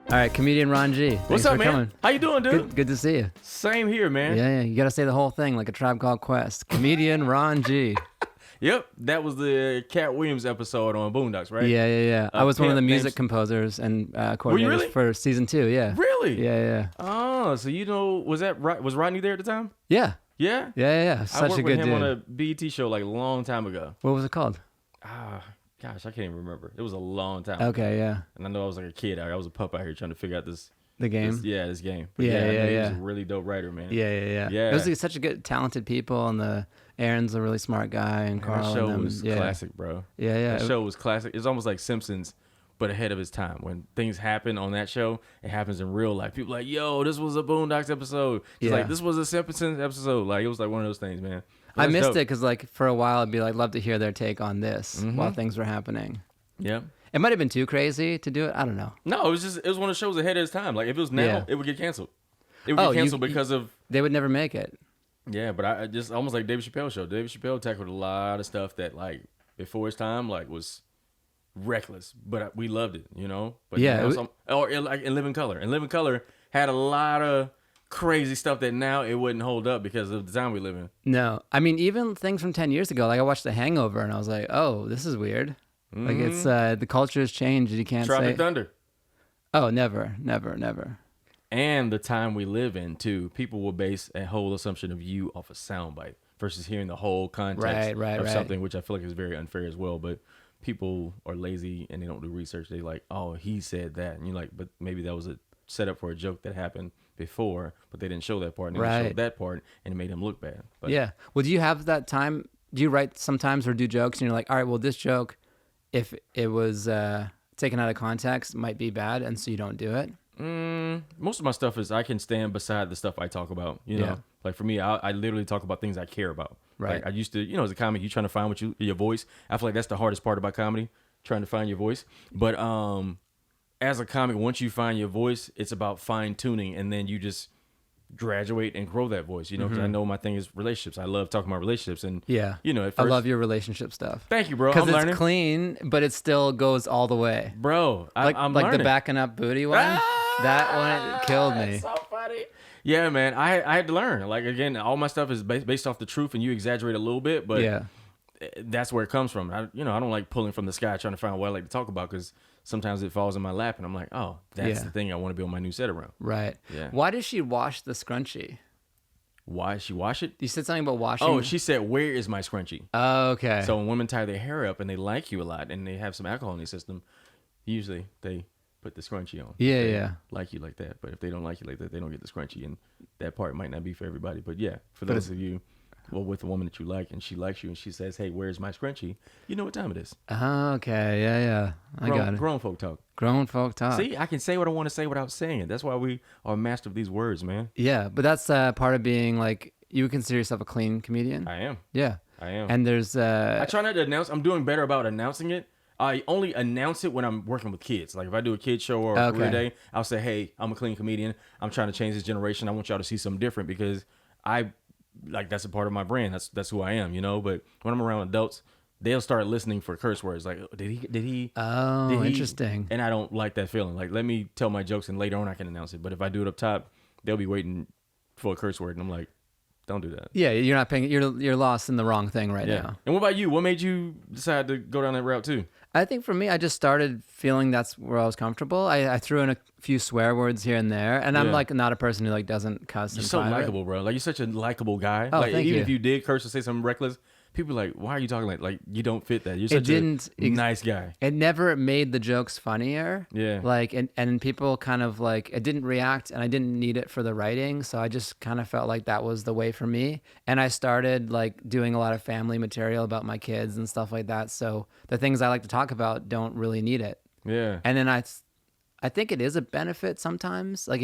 All right, comedian Ron G. Thanks What's up, for man? coming. How you doing, dude? Good to see you. Same here, man. Yeah, you got to say the whole thing like a Tribe Called Quest. Comedian Ron G. Yep, that was the Cat Williams episode on Boondocks, right? Yeah. I was one of the music composers and coordinators really? for season 2. Yeah. Really? Yeah. Oh, so you know, was Rodney there at the time? Yeah. Yeah? Yeah. I Such worked a good with him dude. on a BET show like a long time ago. What was it called? Gosh, I can't even remember. It was a long time Okay, ago. yeah. And I know I was like a kid. I was a pup out here trying to figure out this game. This game. But Yeah. He was a really dope writer, man. Yeah. Yeah. It was like, such a good, talented people, and Aaron's a really smart guy, and Carl. That show and them. was classic, bro. Yeah. That show was classic. It's almost like Simpsons, but ahead of its time. When things happen on that show, it happens in real life. People are like, yo, this was a Boondocks episode. It's like, this was a Simpsons episode. Like, it was like one of those things, man. I missed it because, like, for a while, I'd be like, love to hear their take on this while things were happening. Yeah. It might have been too crazy to do it. I don't know. No, it was one of the shows ahead of its time. Like, if it was now, it would get canceled. It would get canceled because of... They would never make it. Yeah, but I just almost like David Chappelle show. David Chappelle tackled a lot of stuff that, like, before his time, like, was reckless. But we loved it, you know? But like in Living Color. And Living Color had a lot of crazy stuff that now it wouldn't hold up because of the time we live in. No. I mean, even things from 10 years ago, like I watched The Hangover and I was like, oh, this is weird. Like it's the culture has changed. You can't Tropic say Thunder. Oh, never. And the time we live in too, people will base a whole assumption of you off a soundbite versus hearing the whole context of something, which I feel like is very unfair as well. But people are lazy and they don't do research. They like, oh, he said that, and you're like, but maybe that was a setup for a joke that happened before, but they didn't show that part, and they showed that part, and it made him look bad. But, yeah. Well, do you have that time? Do you write sometimes or do jokes, and you're like, all right, well, this joke, if it was taken out of context, might be bad, and so you don't do it? Most of my stuff is I can stand beside the stuff I talk about. You know, like for me, I literally talk about things I care about. Right. Like I used to, as a comic, you trying to find your voice. I feel like that's the hardest part about comedy, trying to find your voice. But as a comic, once you find your voice, it's about fine tuning, and then you just graduate and grow that voice, because I know my thing is relationships. I love talking about relationships, and at first, I love your relationship stuff. Thank you, bro. Because it's clean, but it still goes all the way, bro. I'm like learning. The backing up booty one. That one killed me. That's so funny. Yeah, man. I had to learn. Like again, all my stuff is based off the truth, and you exaggerate a little bit, but that's where it comes from. I don't like pulling from the sky trying to find what I like to talk about, because sometimes it falls in my lap and I'm like, oh, that's the thing I want to be on my new set around. Right. Yeah. Why does she wash the scrunchie? Why did she wash it? You said something about washing. Oh, she said, where is my scrunchie? Oh, okay. So when women tie their hair up and they like you a lot and they have some alcohol in their system, usually they put the scrunchie on. Yeah. Like you like that. But if they don't like you like that, they don't get the scrunchie. And that part might not be for everybody. But yeah, for those of you with a woman that you like and she likes you and she says, hey, where's my scrunchie? You know what time it is. Oh, okay. Yeah. I got it. Grown folk talk. Grown folk talk. See, I can say what I want to say without saying it. That's why we are master of these words, man. Yeah, but that's part of being like, you would consider yourself a clean comedian? I am. Yeah. I am. And there's... I try not to announce. I'm doing better about announcing it. I only announce it when I'm working with kids. Like if I do a kid show or a career day, I'll say, hey, I'm a clean comedian. I'm trying to change this generation. I want y'all to see something different, because that's a part of my brand. That's who I am, But when I'm around adults, they'll start listening for curse words. Like, did he? Oh, did he? Interesting. And I don't like that feeling. Like, let me tell my jokes and later on I can announce it. But if I do it up top, they'll be waiting for a curse word, and I'm like, don't do that. Yeah, you're not paying. You're lost in the wrong thing right now. And what about you? What made you decide to go down that route too? I think for me, I just started feeling that's where I was comfortable. I threw in a few swear words here and there, and I'm like not a person who like doesn't cuss. You're so likable, bro. Like you're such a likable guy. Oh, like thank even you. if you did curse or say something reckless, people are like, why are you talking like you don't fit that? You're such a nice guy. It never made the jokes funnier. Yeah. Like and people kind of like it didn't react, and I didn't need it for the writing, so I just kind of felt like that was the way for me. And I started like doing a lot of family material about my kids and stuff like that. So the things I like to talk about don't really need it. Yeah. And then I think it is a benefit sometimes. Like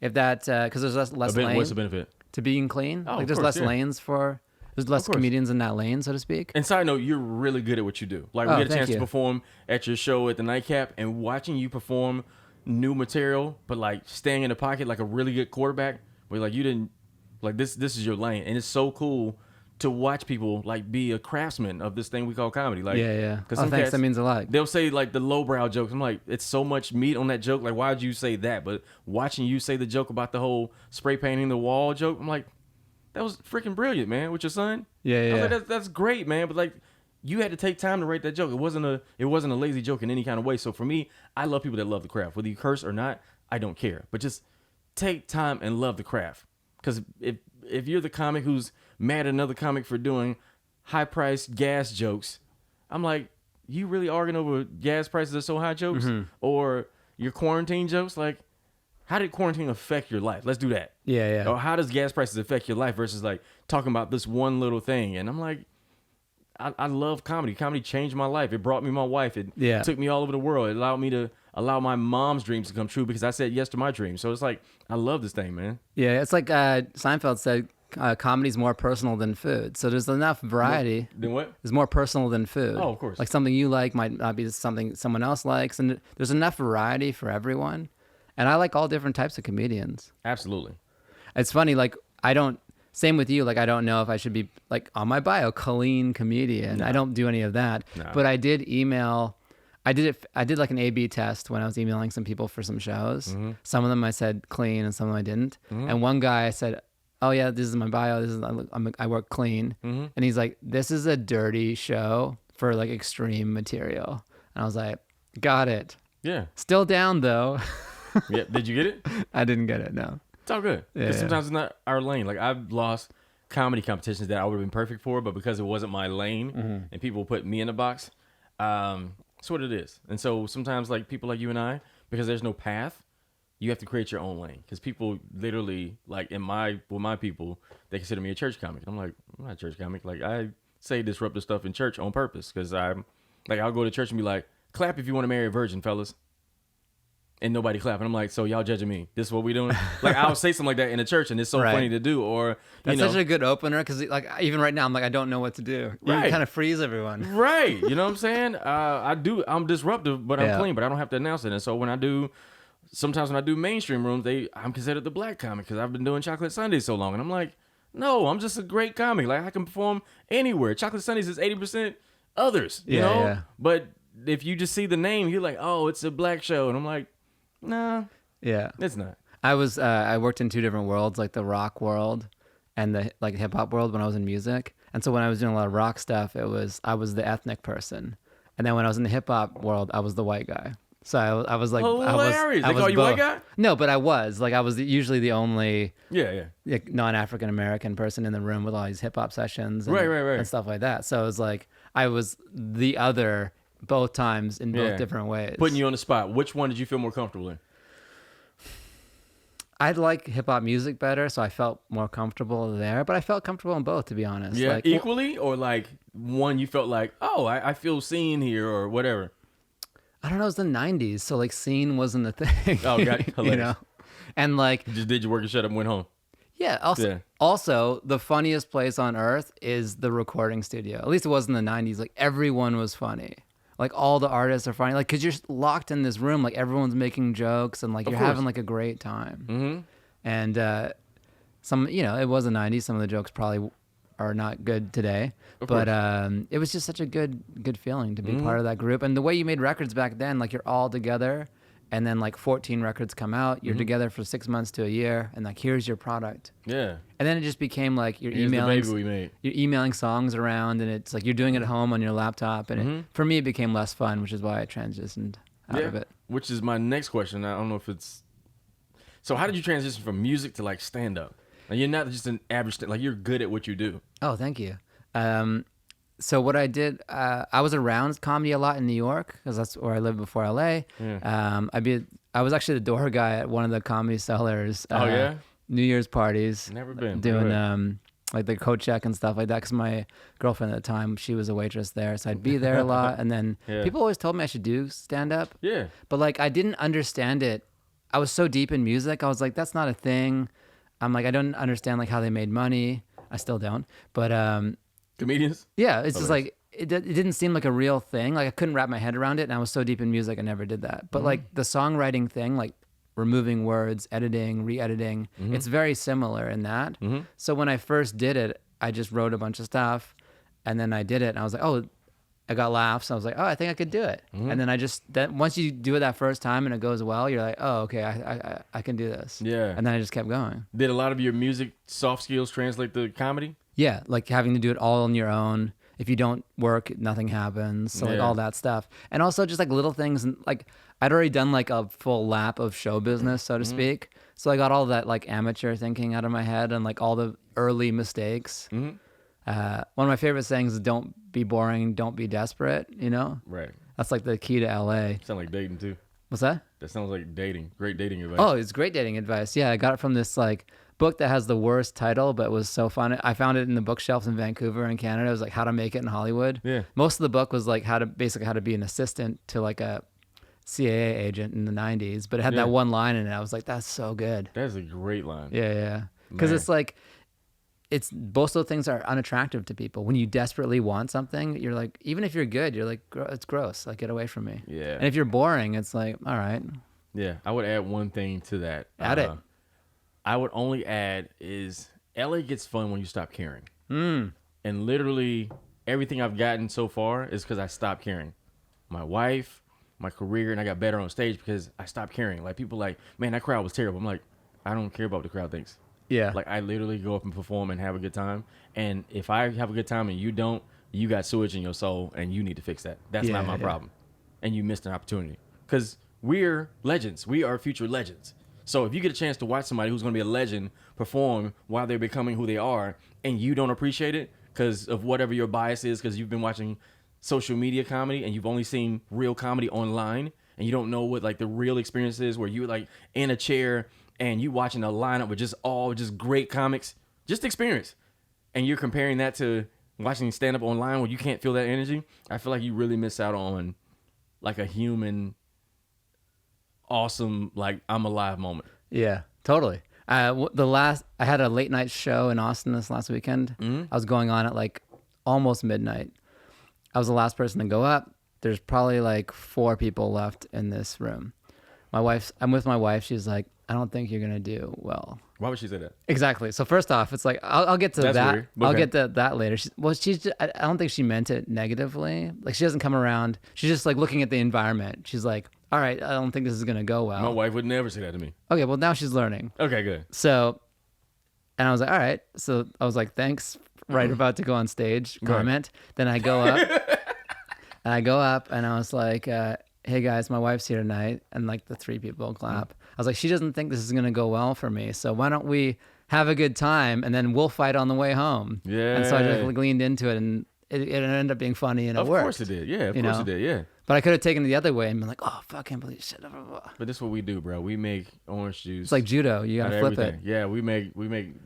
if that because there's less lanes. What's the benefit? To being clean? Oh, like there's less lanes for... There's less comedians in that lane, so to speak. And side note, you're really good at what you do. Like we get a chance to perform at your show at the Nightcap, and watching you perform new material, but like staying in the pocket like a really good quarterback, where like you didn't like this is your lane, and it's so cool to watch people like be a craftsman of this thing we call comedy. Like, yeah. Because Oh, thanks. That means a lot. They'll say like the lowbrow jokes. I'm like, it's so much meat on that joke. Like, why'd you say that? But watching you say the joke about the whole spray painting the wall joke, I'm like, that was freaking brilliant, man. With your son. Yeah. I was like, that's great, man. But like, you had to take time to write that joke. It wasn't a lazy joke in any kind of way. So for me, I love people that love the craft. Whether you curse or not, I don't care. But just take time and love the craft. Because if you're the comic who's mad at another comic for doing high-priced gas jokes, I'm like, you really arguing over gas prices are so high jokes? Or your quarantine jokes? Like, how did quarantine affect your life? Let's do that. Yeah. Or how does gas prices affect your life versus like talking about this one little thing? And I'm like, I love comedy. Comedy changed my life. It brought me my wife. It took me all over the world. It allowed me to allow my mom's dreams to come true because I said yes to my dreams. So it's like, I love this thing, man. Yeah, it's like Seinfeld said, comedy's more personal than food. So there's enough variety. Then what? It's more personal than food. Oh, of course. Like something you like might not be something someone else likes. And there's enough variety for everyone. And I like all different types of comedians. Absolutely. It's funny, like, same with you, like, I don't know if I should be, like, on my bio, clean comedian. No. I don't do any of that. No. But I did I did like an A/B test when I was emailing some people for some shows. Mm-hmm. Some of them I said clean and some of them I didn't. Mm-hmm. And one guy I said, oh yeah, this is my bio. I work clean. Mm-hmm. And he's like, this is a dirty show for like extreme material. And I was like, got it. Yeah. Still down though. Yeah. Did you get it? I didn't get it. No. It's all good. Because sometimes it's not our lane. Like I've lost comedy competitions that I would have been perfect for, but because it wasn't my lane and people put me in a box, that's what it is. And so sometimes like people like you and I, because there's no path, you have to create your own lane. Because people literally, like with my people, they consider me a church comic. And I'm like, I'm not a church comic. Like I say disruptive stuff in church on purpose. Because I'm like, I'll go to church and be like, clap if you want to marry a virgin, fellas. And nobody clap. And I'm like, so y'all judging me. This is what we doing? Like I'll say something like that in a church and it's so funny to do. Or that's such a good opener because like even right now I'm like, I don't know what to do. You kind of freeze everyone. Right. You know what I'm saying? I'm disruptive, but I'm clean, but I don't have to announce it. And so sometimes when I do mainstream rooms, I'm considered the black comic because I've been doing Chocolate Sundays so long. And I'm like, no, I'm just a great comic. Like I can perform anywhere. Chocolate Sundays is 80% others, you know? Yeah. But if you just see the name, you're like, oh, it's a black show. And I'm like, nah. Yeah. It's not. I worked in two different worlds, like the rock world and the like hip hop world when I was in music. And so when I was doing a lot of rock stuff, I was the ethnic person. And then when I was in the hip hop world, I was the white guy. So I was like, hilarious. They call you white guy? No, but I was usually the only non-African American person in the room with all these hip hop sessions and, and stuff like that. So it was like I was the other both times in both different ways. Putting you on the spot. Which one did you feel more comfortable in? I like hip hop music better, so I felt more comfortable there. But I felt comfortable in both, to be honest. Yeah, like, equally, or like one you felt like, oh, I feel seen here, or whatever. I don't know. It was the '90s, so like scene wasn't a thing. Oh, God, hilarious. You know, and like you just did your work and shut up and went home. Yeah. Also, the funniest place on earth is the recording studio. At least it was in the '90s. Like everyone was funny. Like all the artists are funny, like because you're locked in this room, like everyone's making jokes and like you're having like a great time. Mm-hmm. And it was the '90s. Some of the jokes probably are not good today, but it was just such a good feeling to be part of that group. And the way you made records back then, like you're all together, and then like 14 records come out, you're together for 6 months to a year, and like here's your product. Yeah. And then it just became like you're emailing songs around, and it's like you're doing it at home on your laptop, and for me it became less fun, which is why I transitioned out of it. Which is my next question. I don't know if it's so. How did you transition from music to like stand up? Like you're not just an average, like you're good at what you do. Oh, thank you. So what I did, I was around comedy a lot in New York because that's where I lived before LA. Yeah. I was actually the door guy at one of the Comedy Cellars. New Year's parties. Never been. Doing like the coat check and stuff like that because my girlfriend at the time, she was a waitress there. So I'd be there a lot. And then people always told me I should do stand up. Yeah. But like I didn't understand it. I was so deep in music. I was like, that's not a thing. I'm like, I don't understand like how they made money. I still don't. But comedians? Yeah, it's just like it didn't seem like a real thing. Like I couldn't wrap my head around it, and I was so deep in music, I never did that. But like the songwriting thing, like removing words, editing, re-editing, it's very similar in that. So when I first did it, I just wrote a bunch of stuff, and then I did it, and I was like, oh, I got laughs. I was like, oh, I think I could do it. And then once you do it that first time and it goes well, you're like, oh, okay, I can do this. Yeah. And then I just kept going. Did a lot of your music soft skills translate to comedy? Yeah, like having to do it all on your own. If you don't work, nothing happens. So like all that stuff. And also just like little things. And like I'd already done like a full lap of show business, so to speak. So I got all that like amateur thinking out of my head and like all the early mistakes. One of my favorite sayings is don't be boring, don't be desperate, you know? Right. That's like the key to LA. Sound like dating too. What's that? That sounds like dating. Great dating advice. Oh, it's great dating advice. Yeah, I got it from this like book that has the worst title, but was so fun. I found it in the bookshelves in Vancouver in Canada. It was like How to Make It in Hollywood. Yeah. Most of the book was like how to be an assistant to like a CIA agent in the 90s, but it had that one line in it. I was like, that's so good. That's a great line. Yeah. Because it's like, both of those things are unattractive to people. When you desperately want something, you're like, even if you're good, you're like, it's gross. Like, get away from me. Yeah. And if you're boring, it's like, all right. Yeah. I would add one thing to that. Add it. I would only add is LA gets fun when you stop caring. And literally everything I've gotten so far is because I stopped caring. My wife, my career, and I got better on stage because I stopped caring. Like people like, man, that crowd was terrible. I'm like, I don't care about what the crowd thinks. Yeah. Like I literally go up and perform and have a good time. And if I have a good time and you don't, you got sewage in your soul and you need to fix that. That's not my problem. And you missed an opportunity. Because we're legends. We are future legends. So if you get a chance to watch somebody who's going to be a legend perform while they're becoming who they are and you don't appreciate it because of whatever your bias is, because you've been watching social media comedy and you've only seen real comedy online and you don't know what like the real experience is where you're like in a chair and you watching a lineup with just great comics, just experience. And you're comparing that to watching stand up online where you can't feel that energy. I feel like you really miss out on like a human, awesome, like I'm alive moment. Yeah, totally. I had a late night show in Austin this last weekend. I was going on at like almost midnight. I was the last person to go up. There's probably like 4 people left in this room. I'm with my wife. She's like, I don't think you're going to do well. Why would she say that? Exactly. So first off, it's like, I'll get to That's that. Weird. Okay. I'll get to that later. I don't think she meant it negatively. Like she doesn't come around. She's just like looking at the environment. She's like, all right, I don't think this is going to go well. My wife would never say that to me. Okay. Well, now she's learning. Okay, good. So, and I was like, all right. So I was like, thanks. Right about to go on stage comment. Right. Then I go up and I was like, hey guys, my wife's here tonight. And like the 3 people clap. I was like, she doesn't think this is going to go well for me. So why don't we have a good time and then we'll fight on the way home. Yeah. And so I just leaned into it and it ended up being funny and it worked. Of course it did. Yeah, of course it did. Yeah. But I could have taken it the other way and been like, oh, fuck, I can't believe shit. But this is what we do, bro. We make orange juice. It's like judo. You got to flip everything. it. Yeah, we make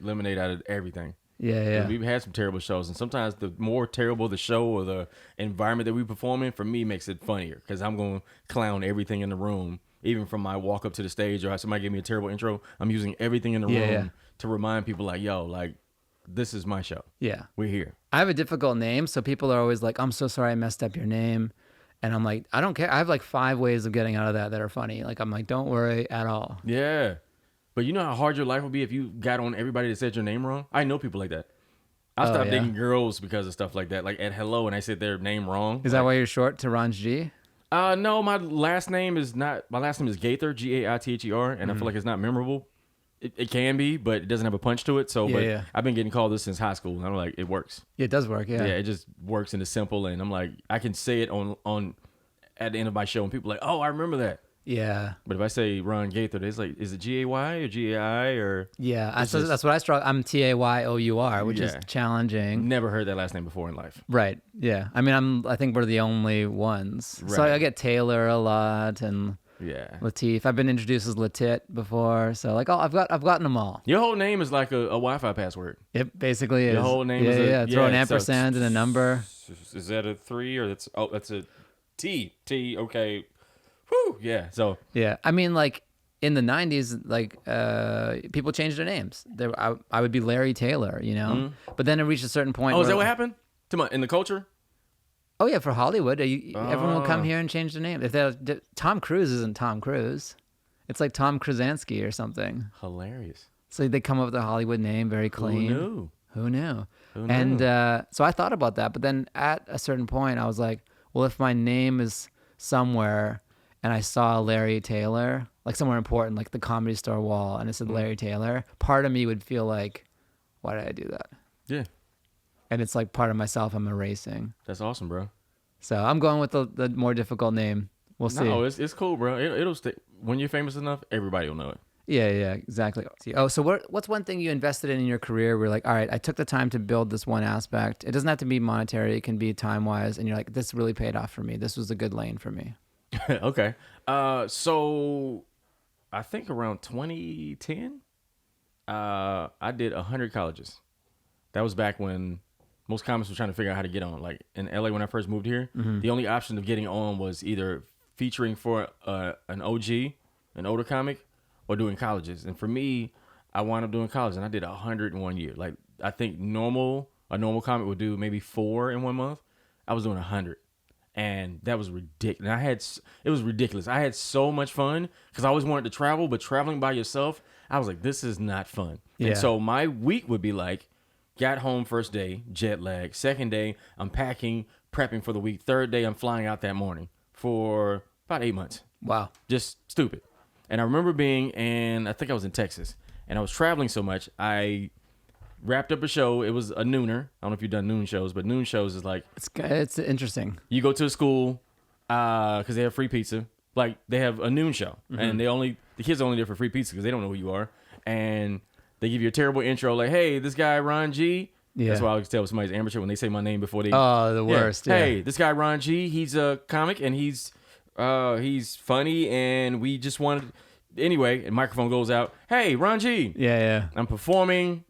lemonade out of everything. Yeah. We've had some terrible shows, and sometimes the more terrible the show or the environment that we perform in, for me, makes it funnier because I'm going to clown everything in the room, even from my walk up to the stage or somebody gave me a terrible intro. I'm using everything in the room to remind people like, yo, like, this is my show. Yeah. We're here. I have a difficult name, so people are always like, I'm so sorry I messed up your name. And I'm like, I don't care. I have like 5 ways of getting out of that are funny. Like, I'm like, don't worry at all. Yeah. But you know how hard your life would be if you got on everybody that said your name wrong? I know people like that. I stopped dating girls because of stuff like that. Like at hello and I said their name wrong. Is that why you're short to Ron G? No, my last name is Gaither, Gaither, and I feel like it's not memorable. It can be, but it doesn't have a punch to it. So I've been getting called this since high school, and I'm like, it works. Yeah, it does work, yeah. Yeah, it just works and it's simple, and I'm like, I can say it on at the end of my show, and people are like, oh, I remember that. Yeah. But if I say Ron Gaither, it's like, is it G-A-Y or G-A-I or? Yeah, that's what I struggle. I'm T-A-Y-O-U-R, which is challenging. Never heard that last name before in life. Right, yeah. I mean, I think we're the only ones. Right. So I get Taylor a lot and Latif. I've been introduced as Latit before, so like, I've gotten them all. Your whole name is like a Wi-Fi password. It basically is. Your whole name is throw an ampersand and a number. Is that a 3 or that's a T? T, okay. Whew, yeah. So yeah, I mean, like in the 90s, like people changed their names. I would be Larry Taylor, you know. Mm-hmm. But then it reached a certain point. Oh, is that what happened? In the culture? Oh yeah, for Hollywood, everyone will come here and change their name. If Tom Cruise isn't Tom Cruise, it's like Tom Krasinski or something. Hilarious. So they come up with a Hollywood name, very clean. Who knew? And so I thought about that. But then at a certain point, I was like, well, if my name is somewhere and I saw Larry Taylor, like somewhere important, like the Comedy Store wall, and it said Larry Taylor, part of me would feel like, why did I do that? Yeah. And it's like part of myself I'm erasing. That's awesome, bro. So I'm going with the more difficult name. We'll see. No, it's cool, bro. It'll stay. When you're famous enough, everybody will know it. Yeah, exactly. Oh, so what's one thing you invested in your career where you're like, all right, I took the time to build this one aspect. It doesn't have to be monetary. It can be time-wise. And you're like, this really paid off for me. This was a good lane for me. Okay. So I think around 2010, I did 100 colleges. That was back when most comics were trying to figure out how to get on. Like in LA when I first moved here, the only option of getting on was either featuring for an OG, an older comic, or doing colleges. And for me, I wound up doing college, and I did 100 in 1 year. Like I think a normal comic would do maybe 4 in 1 month. I was doing 100, and that was ridiculous. It was ridiculous. I had so much fun because I always wanted to travel, but traveling by yourself, I was like, this is not fun. Yeah. And so my week would be like, got home first day, jet lag. Second day, I'm packing, prepping for the week. Third day, I'm flying out that morning for about 8 months. Wow. Just stupid. And I remember I think I was in Texas, and I was traveling so much, I wrapped up a show. It was a nooner. I don't know if you've done noon shows, but noon shows is like... It's interesting. You go to a school because they have free pizza. Like, they have a noon show, and the kids are only there for free pizza because they don't know who you are. And they give you a terrible intro, like, hey, this guy, Ron G. Yeah. That's why I always tell somebody's amateur when they say my name before they... Oh, the worst. Yeah. Hey, this guy, Ron G, he's a comic, and he's funny, and we just wanted... Anyway, the microphone goes out. Hey, Ron G. Yeah. I'm performing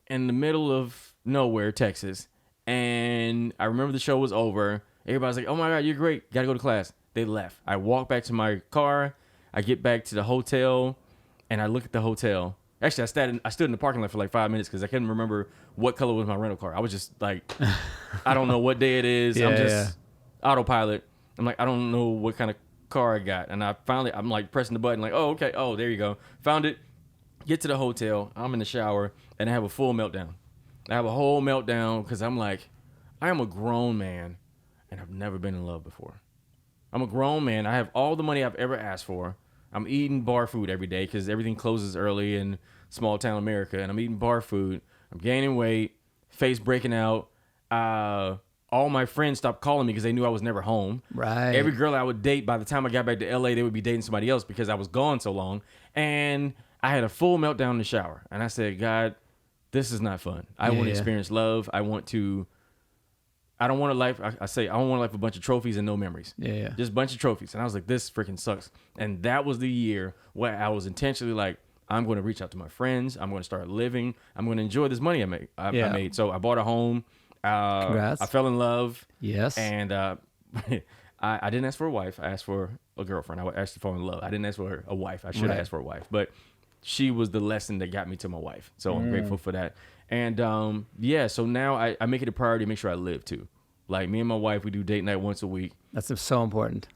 in the middle of nowhere, Texas, and I remember the show was over. Everybody's like, oh my God, you're great. Got to go to class. They left. I walked back to my car. I get back to the hotel, and I look at the hotel. Actually, I stood in the parking lot for like 5 minutes because I couldn't remember what color was my rental car. I was just like, I don't know what day it is. I'm just autopilot. I'm like, I don't know what kind of car I got. And I'm like pressing the button like, oh, okay. Oh, there you go. Found it. Get to the hotel. I'm in the shower, and I have a full meltdown. I have a whole meltdown because I'm like, I am a grown man, and I've never been in love before. I'm a grown man. I have all the money I've ever asked for. I'm eating bar food every day because everything closes early in small town America, and I'm eating bar food. I'm gaining weight, face breaking out. All my friends stopped calling me because they knew I was never home. Right. Every girl I would date, by the time I got back to LA, they would be dating somebody else because I was gone so long. And I had a full meltdown in the shower. And I said, God, this is not fun. I want to experience love. I don't want a life. I don't want a life with a bunch of trophies and no memories. Yeah. Just a bunch of trophies. And I was like, this freaking sucks. And that was the year where I was intentionally like, I'm going to reach out to my friends. I'm going to start living. I'm going to enjoy this money I made. So I bought a home. Congrats. I fell in love. Yes. And I didn't ask for a wife. I asked for a girlfriend. I asked to fall in love. I didn't ask for a wife. I should have asked for a wife. But she was the lesson that got me to my wife. So I'm grateful for that. And so now I make it a priority to make sure I live too. Like me and my wife, we do date night once a week. That's so important.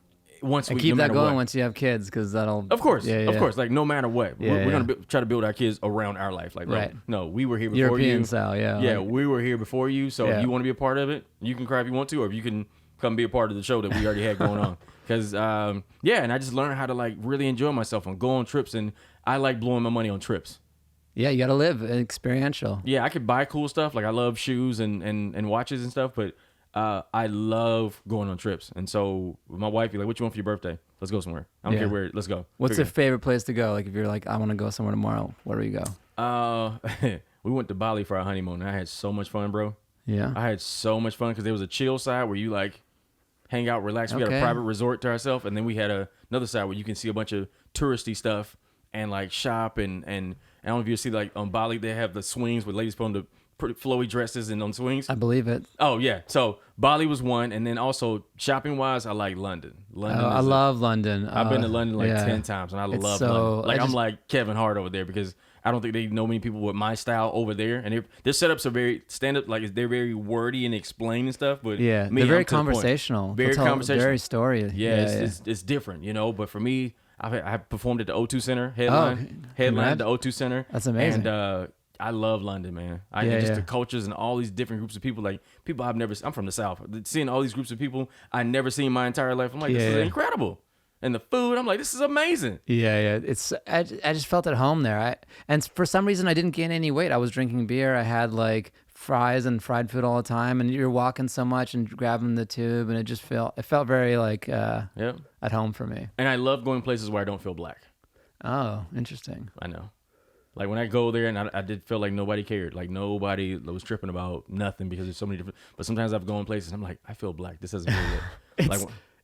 Once a week, keep no that going what. Once you have kids, because that'll... Of course. Like no matter what. We're going to try to build our kids around our life. Like, right. No, we were here before European you. style, yeah. Yeah, we were here before you. So if you want to be a part of it, you can cry if you want to, or if you can come be a part of the show that we already had going on. Because, and I just learned how to like really enjoy myself and go on trips. And I like blowing my money on trips. Yeah, you got to live experiential. Yeah, I could buy cool stuff. Like I love shoes and watches and stuff, but I love going on trips. And so with my wife, you're like, what you want for your birthday? Let's go somewhere. I don't care where. Let's go. What's your favorite place to go? Like if you're like, I want to go somewhere tomorrow, where do you go? We went to Bali for our honeymoon, and I had so much fun, bro. Yeah. I had so much fun because there was a chill side where you like hang out, relax. We had a private resort to ourselves, and then we had another side where you can see a bunch of touristy stuff and like shop and I don't know if you see like on Bali they have the swings with ladies put on the pretty flowy dresses and on swings. I believe it. Oh yeah, so Bali was one, and then also shopping wise, I like London. I love London. I've been to London like 10 times, and I love London. Like I'm like Kevin Hart over there because I don't think they know many people with my style over there, and their setups are very stand up. Like they're very wordy and explain stuff, but they're very conversational. Very conversational. Very story. It's different, you know. But for me, I performed at the O2 Center headline at the O2 Center. That's amazing. And I love London, man. The cultures and all these different groups of people. Like people I've never. I'm from the South. Seeing all these groups of people I never seen my entire life. I'm like, this is incredible. And the food, I'm like, this is amazing. Yeah. I just felt at home there. And for some reason, I didn't gain any weight. I was drinking beer. I had like fries and fried food all the time. And you're walking so much and grabbing the tube, and it felt very like at home for me. And I love going places where I don't feel black. Oh, interesting. I know. Like when I go there, and I did feel like nobody cared. Like nobody was tripping about nothing because there's so many different. But sometimes I've gone places, and I'm like, I feel black. This doesn't feel good. Like.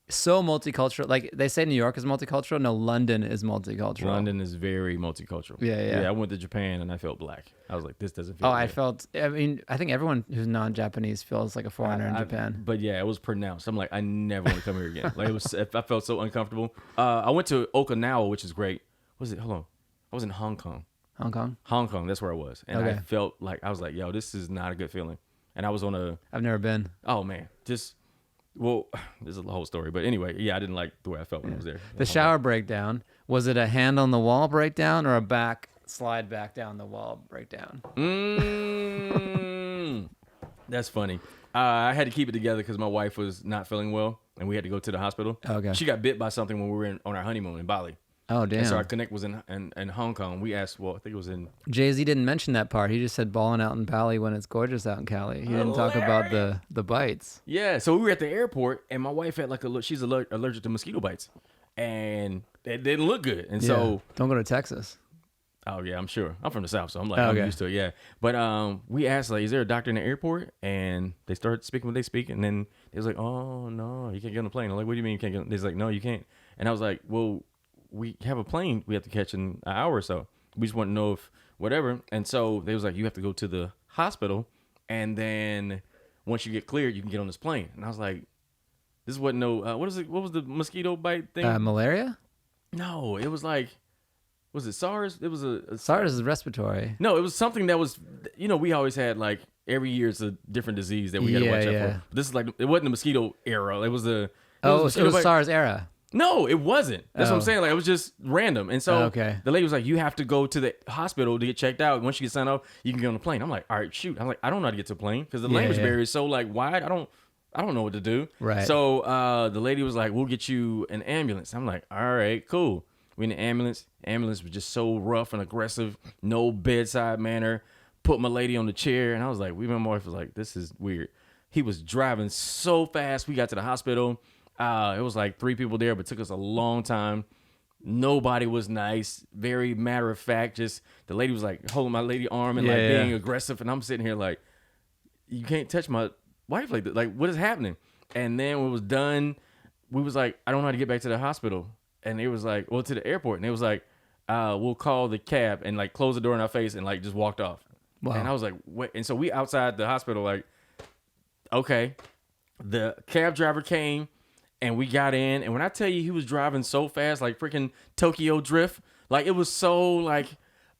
So multicultural. Like they say New York is multicultural. No, London is multicultural. London is very multicultural. Yeah. I went to Japan and I felt black. I was like, this doesn't feel good. I think everyone who's non-Japanese feels like a foreigner in Japan. But yeah, it was pronounced. I'm like, I never want to come here again. Like I felt so uncomfortable. I went to Okinawa, which is great. What was it? Hold on. I was in Hong Kong. Hong Kong. That's where I was. And I felt like, I was like, yo, this is not a good feeling. And I was on I've never been. Oh man. Well, this is the whole story, but anyway, I didn't like the way I felt when I was there. The shower breakdown, was it a hand on the wall breakdown or a slide back down the wall breakdown? That's funny. I had to keep it together because my wife was not feeling well, and we had to go to the hospital. Okay. She got bit by something when we were on our honeymoon in Bali. Oh, damn. And so our connect was in Hong Kong. We asked, I think it was in... Jay-Z didn't mention that part. He just said balling out in Bali when it's gorgeous out in Cali. He didn't talk about the bites. Yeah, so we were at the airport, and my wife had she's allergic to mosquito bites. And it didn't look good. And so... Don't go to Texas. Oh, yeah, I'm sure. I'm from the South, so I'm like, I'm used to it, yeah. But we asked, like, is there a doctor in the airport? And they started speaking what they speak, and then they was like, oh, no, you can't get on the plane. I'm like, what do you mean you can't get on? They're like, no, you can't. And I was like, well... we have a plane we have to catch in an hour or so. We just want to know if whatever. And so they was like, you have to go to the hospital. And then once you get cleared, you can get on this plane. And I was like, this wasn't no, what was the mosquito bite thing? Malaria? No, it was like, was it SARS? It was a SARS is respiratory. No, it was something that was, we always had like every year it's a different disease that we got to watch out for. But this is like, it wasn't the mosquito era. It was it was SARS era. No, it wasn't. That's what I'm saying. Like, it was just random. And so the lady was like, you have to go to the hospital to get checked out. Once you get signed up, you can get on the plane. I'm like, all right, shoot. I'm like, I don't know how to get to the plane because the language barrier is so like wide. I don't know what to do. Right. So the lady was like, we'll get you an ambulance. I'm like, all right, cool. We in the ambulance. Ambulance was just so rough and aggressive. No bedside manner. Put my lady on the chair. And I was like, my wife was like, this is weird. He was driving so fast. We got to the hospital. It was like 3 people there, but it took us a long time. Nobody was nice. Very matter of fact. Just the lady was like holding my lady arm and being aggressive, and I'm sitting here like, you can't touch my wife like that. Like, what is happening? And then when it was done, we was like, I don't know how to get back to the hospital, and it was like, well, to the airport, and it was like, we'll call the cab, and like close the door in our face and like just walked off. Wow. And I was like, what? And so we outside the hospital, like, okay. The cab driver came. And we got in, and when I tell you he was driving so fast, like freaking Tokyo Drift, like it was so like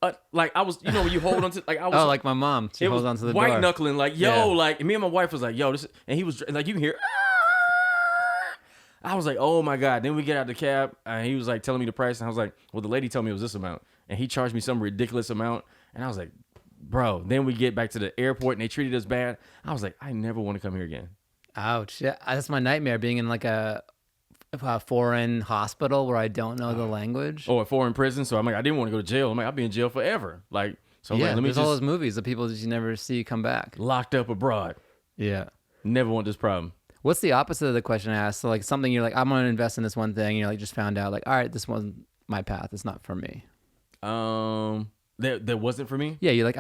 I was, when you hold on to, like I was. Oh, like my mom, she holds on to the door. White knuckling, like like me and my wife was like, yo, this, and he was like, you can hear. I was like, oh my god. Then we get out the cab, and he was like telling me the price, and I was like, well, the lady told me it was this amount, and he charged me some ridiculous amount, and I was like, bro. Then we get back to the airport, and they treated us bad. I was like, I never want to come here again. Ouch. Yeah, that's my nightmare, being in like a foreign hospital where I don't know the language. Or a foreign prison. So I'm like, I didn't want to go to jail. I'm like, I'll be in jail forever. Like, so I'm like, let me there's all those movies of people that you never see come back. Locked up abroad. Yeah. Never want this problem. What's the opposite of the question I asked? So like something you're like, I'm going to invest in this one thing. And you're like, just found out like, all right, this wasn't my path. It's not for me. That wasn't for me? Yeah. You're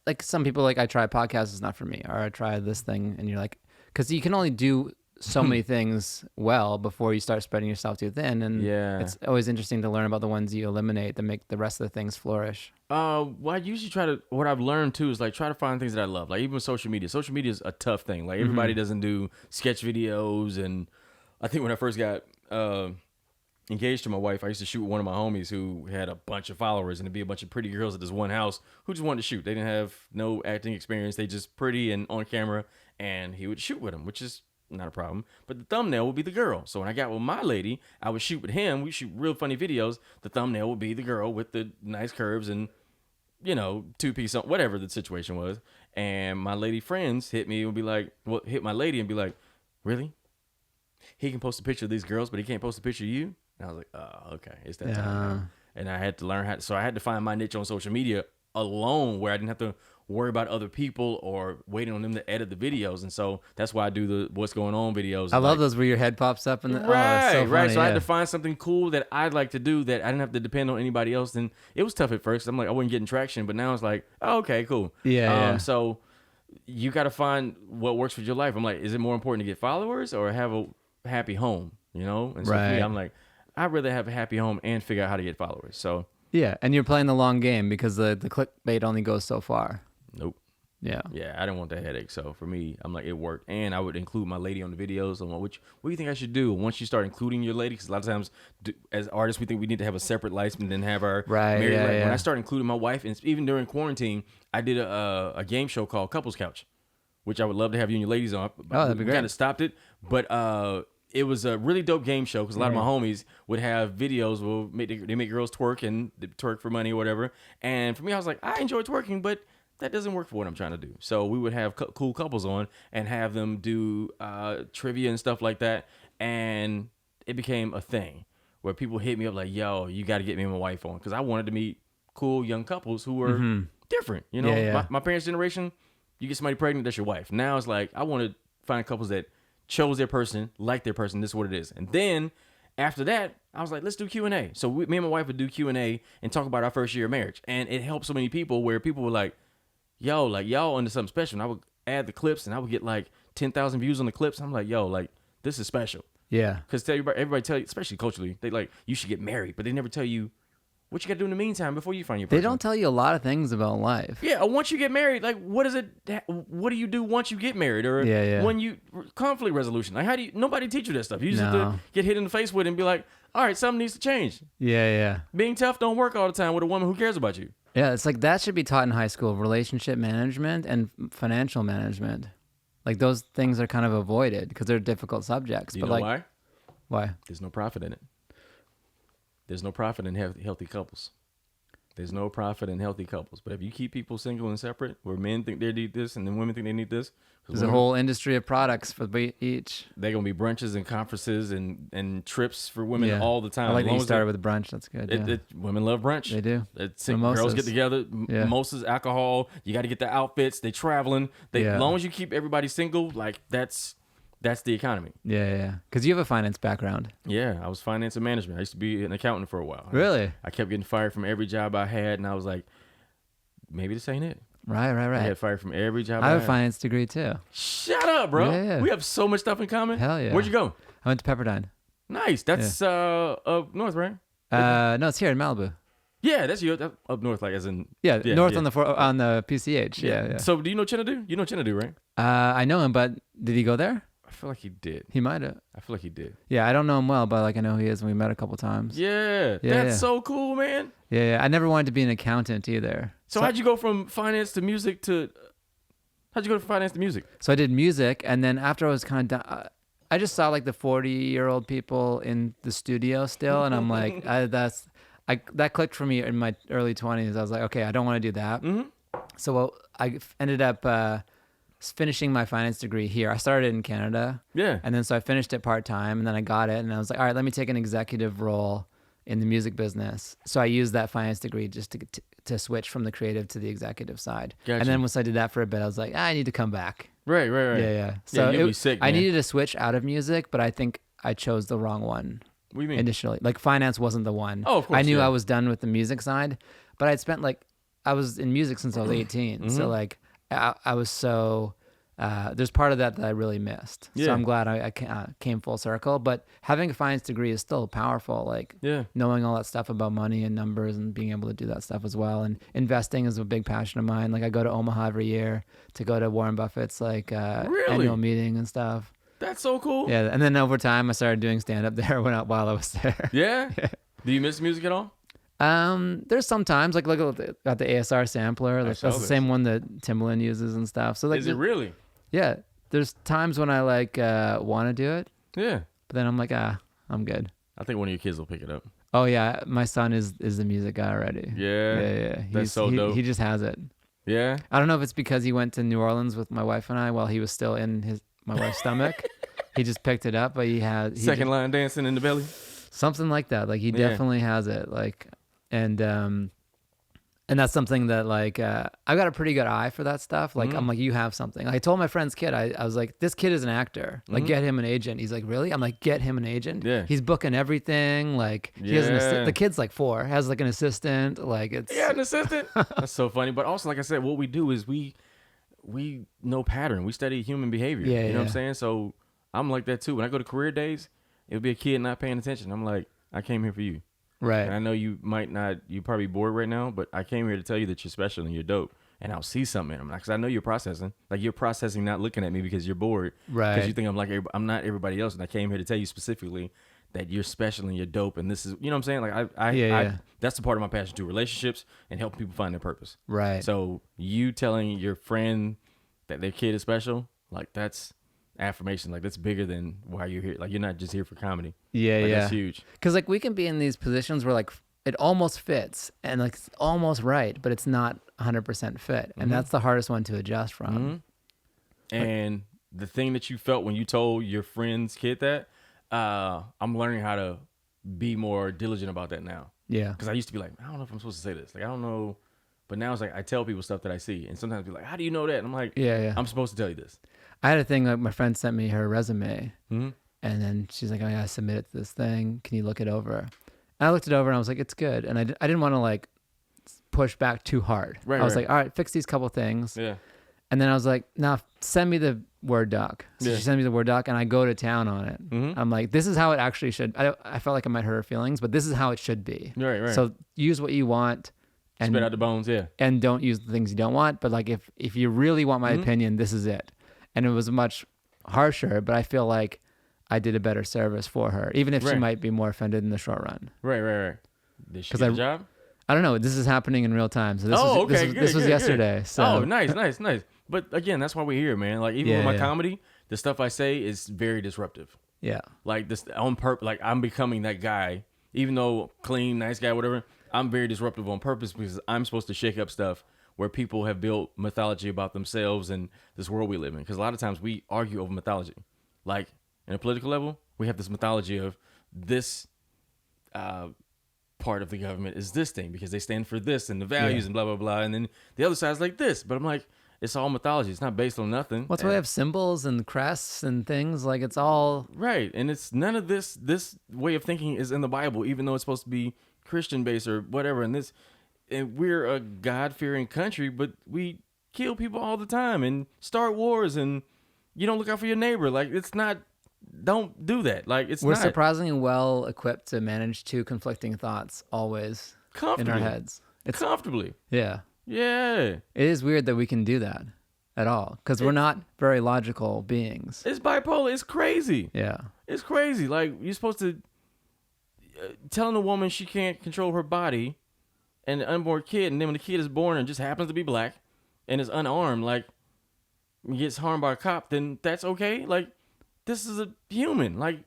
like some people like, I try podcasts. It's not for me. Or I try this thing. And you're like, because you can only do so many things well before you start spreading yourself too thin. And it's always interesting to learn about the ones you eliminate that make the rest of the things flourish. Well, I usually what I've learned too is like try to find things that I love. Like even with social media. Social media is a tough thing. Like everybody doesn't do sketch videos. And I think when I first got engaged to my wife, I used to shoot with one of my homies who had a bunch of followers, and it'd be a bunch of pretty girls at this one house who just wanted to shoot. They didn't have no acting experience. They just pretty and on camera, and he would shoot with them, which is not a problem. But the thumbnail would be the girl. So when I got with my lady, I would shoot with him. We shoot real funny videos. The thumbnail would be the girl with the nice curves, and 2-piece, whatever the situation was. And my lady friends hit me and be like, hit my lady and be like, really? He can post a picture of these girls, but he can't post a picture of you? And I was like, oh, okay. It's that time now. And I had to learn so I had to find my niche on social media alone where I didn't have to worry about other people or waiting on them to edit the videos. And so that's why I do the what's going on videos. I love those where your head pops up. Right, so right. So I had to find something cool that I'd like to do that I didn't have to depend on anybody else. And it was tough at first. I'm like, I wasn't getting traction, but now it's like, oh, okay, cool. Yeah. So you got to find what works for your life. I'm like, is it more important to get followers or have a happy home? And so for me, I'm like, I'd rather have a happy home and figure out how to get followers. So yeah, and you're playing the long game because the clickbait only goes so far. Nope. Yeah. Yeah, I didn't want that headache. So for me, I'm like, it worked. And I would include my lady on the videos. I'm like, what do you think I should do? Once you start including your lady, because a lot of times as artists, we think we need to have a separate license and then have our married life. When I started including my wife, and even during quarantine, I did a game show called Couples Couch, which I would love to have you and your ladies on. Oh, that'd be great. We kind of stopped it. But it was a really dope game show because a lot of my homies would have videos. They make girls twerk and twerk for money or whatever. And for me, I was like, I enjoy twerking, but that doesn't work for what I'm trying to do. So we would have cool couples on and have them do trivia and stuff like that. And it became a thing where people hit me up like, yo, you got to get me and my wife on. Because I wanted to meet cool young couples who were different. My parents' generation, you get somebody pregnant, that's your wife. Now it's like, I want to find couples that chose their person, like their person, this is what it is. And then after that, I was like, let's do Q&A. So me and my wife would do Q&A and talk about our first year of marriage. And it helped so many people where people were like, yo, like y'all into something special. And I would add the clips and I would get like 10,000 views on the clips. I'm like, yo, like this is special. Yeah. Because everybody tell you, especially culturally, they like, you should get married, but they never tell you what you got to do in the meantime before you find your person. They don't tell you a lot of things about life. Yeah, once you get married, like what do you do once you get married? Or when you, conflict resolution. Like nobody teach you that stuff. You just have to get hit in the face with it and be like, all right, something needs to change. Yeah. Being tough don't work all the time with a woman who cares about you. Yeah, it's like that should be taught in high school, relationship management and financial management. Like those things are kind of avoided because they're difficult subjects. You know why? Why? There's no profit in it. There's no profit in healthy couples. There's no profit in healthy couples. But if you keep people single and separate, where men think they need this and then women think they need this. There's a whole industry of products for each. They're going to be brunches and conferences and trips for women all the time. I like that you started with brunch. That's good. Women love brunch. They do. Girls get together. Mimosas, alcohol. You got to get the outfits. They traveling. As long as you keep everybody single, like that's the economy. Yeah. Because you have a finance background. Yeah, I was finance and management. I used to be an accountant for a while. Really? I kept getting fired from every job I had, and I was like, maybe this ain't it. Right. I had fired from every job I have a finance degree too. Shut up, bro. Yeah. We have so much stuff in common. Hell yeah. Where'd you go? I went to Pepperdine. Nice. That's up north, right? No, it's here in Malibu. Yeah, that's you. That's up north, like as in north on the PCH. Yeah. So do you know Chinadu? You know Chinadu, right? I know him, but did he go there? I feel like he did. He might have. I feel like he did. Yeah, I don't know him well, but like I know who he is, and we met a couple times. Yeah, that's so cool, man. Yeah. I never wanted to be an accountant either. So how'd you go from finance to music to? How'd you go from finance to music? So I did music, and then after I was kind of done, I just saw like the 40-year-old people in the studio still, and I'm like, that clicked for me in my early 20s. I was like, okay, I don't want to do that. Mm-hmm. So I ended up finishing my finance degree here. I started in Canada. Yeah. And then so I finished it part-time, and then I got it, and I was like, all right, let me take an executive role in the music business. So I used that finance degree just to switch from the creative to the executive side. Gotcha. And then once I did that for a bit, I was like, I need to come back. Right. Yeah. So you'll be sick, man. I needed to switch out of music, but I think I chose the wrong one. What do you mean? Initially. Like finance wasn't the one. Oh, of course. I knew I was done with the music side, but I'd spent I was in music since I was 18. Mm-hmm. So like I was so... there's part of that I really missed. Yeah. So I'm glad I came full circle. But having a finance degree is still powerful. Like knowing all that stuff about money and numbers and being able to do that stuff as well. And investing is a big passion of mine. Like I go to Omaha every year to go to Warren Buffett's annual meeting and stuff. That's so cool. Yeah. And then over time I started doing stand-up there while I was there. Yeah? Do you miss music at all? There's sometimes like look at the ASR sampler. That's the same one that Timbaland uses and stuff. So like, is it really? Yeah, there's times when I want to do it. Yeah. But then I'm like, I'm good. I think one of your kids will pick it up. Oh yeah, my son is the music guy already. Yeah, Yeah. that's so dope. He just has it. Yeah. I don't know if it's because he went to New Orleans with my wife and I while he was still in my wife's stomach. He just picked it up, but Second line dancing in the belly. Something like that. Like he definitely has it. Like, and that's something that like I got a pretty good eye for that stuff. Like I'm like, you have something. I told my friend's kid, I was like, this kid is an actor. Like get him an agent. He's like, really? I'm like, get him an agent. Yeah. He's booking everything. Like he has the kid's like 4, has like an assistant. Like it's an assistant. That's so funny. But also, like I said, what we do is we know pattern. We study human behavior. Yeah, you know what I'm saying? So I'm like that too. When I go to career days, it'll be a kid not paying attention. I'm like, I came here for you. Right. And I know you might not, you're probably bored right now, but I came here to tell you that you're special and you're dope. And I'll see something in them. Because I know you're processing. Like you're processing not looking at me because you're bored. Right. Because you think I'm not everybody else. And I came here to tell you specifically that you're special and you're dope. And this is, you know what I'm saying? Like I that's the part of my passion too. Relationships and helping people find their purpose. Right. So you telling your friend that their kid is special, like that's affirmation. Like that's bigger than why you're here. Like you're not just here for comedy. Yeah, like, yeah. That's huge. Because like we can be in these positions where like it almost fits and like it's almost right, but it's not 100% fit, and that's the hardest one to adjust from. And the thing that you felt when you told your friend's kid that, I'm learning how to be more diligent about that now. Yeah. Because I used to be like, I don't know if I'm supposed to say this. Like I don't know. But now it's like I tell people stuff that I see, and sometimes people are like, "How do you know that?" And I'm like, yeah. I'm supposed to tell you this." I had a thing like my friend sent me her resume, and then she's like, "I gotta submit it to this thing. Can you look it over?" And I looked it over, and I was like, "It's good." And I didn't want to like push back too hard. Right, I was like, "All right, fix these couple things." Yeah. And then I was like, "Now send me the Word doc." So she sent me the Word doc, and I go to town on it. I'm like, "This is how it actually should." I felt like I might hurt her feelings, but this is how it should be. Right. So use what you want. And spit out the bones, and don't use the things you don't want. But like if you really want my opinion, this is it. And it was much harsher, but I feel like I did a better service for her, even if she might be more offended in the short run. Right. Did she get a job? I don't know. This is happening in real time. So this was yesterday. So. Oh, nice. But again, that's why we're here, man. Like even with my comedy, the stuff I say is very disruptive. Yeah. Like this on purpose. Like I'm becoming that guy, even though clean, nice guy, whatever. I'm very disruptive on purpose because I'm supposed to shake up stuff where people have built mythology about themselves and this world we live in. Because a lot of times we argue over mythology. Like in a political level, we have this mythology of this part of the government is this thing because they stand for this and the values and blah, blah, blah. And then the other side's like this. But I'm like, it's all mythology. It's not based on nothing. What's why we have symbols and crests and things? Like it's all... Right. And it's none of this way of thinking is in the Bible, even though it's supposed to be Christian based or whatever, and we're a God-fearing country, but we kill people all the time and start wars, and you don't look out for your neighbor. Like it's not. Don't do that. Like we're not surprisingly well equipped to manage two conflicting thoughts always in our heads. It's comfortably. Yeah. It is weird that we can do that at all because we're not very logical beings. It's bipolar. It's crazy. Yeah. It's crazy. Like you're supposed to. Telling a woman she can't control her body and an unborn kid, and then when the kid is born and just happens to be black and is unarmed, like gets harmed by a cop, then that's okay. Like this is a human. Like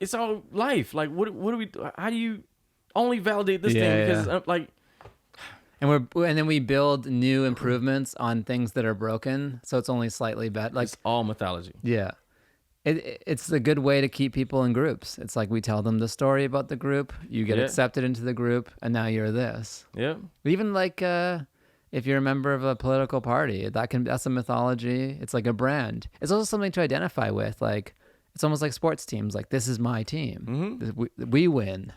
it's all life. Like what do we? How do you only validate this thing because it's like? And then we build new improvements on things that are broken, so it's only slightly better. Like it's all mythology. Yeah. It's a good way to keep people in groups. It's like we tell them the story about the group, you get accepted into the group, and now you're this. Yeah. Even like if you're a member of a political party, that's a mythology. It's like a brand. It's also something to identify with. Like it's almost like sports teams. Like this is my team. We win.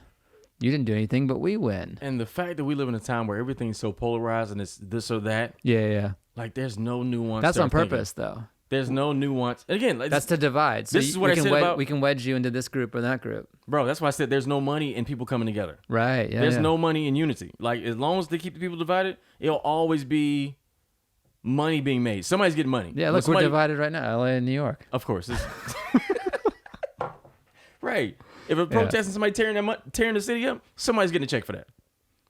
You didn't do anything, but we win. And the fact that we live in a time where everything's so polarized and it's this or that. Yeah. Like there's no nuance. That's on purpose, though. There's no nuance. And again, that's to divide. So this is what I said about... We can wedge you into this group or that group. Bro, that's why I said there's no money in people coming together. Right, yeah. There's no money in unity. Like, as long as they keep the people divided, it'll always be money being made. Somebody's getting money. Yeah, look, we're divided right now, LA and New York. Of course. Right. If a protest and somebody tearing the city up, somebody's getting a check for that.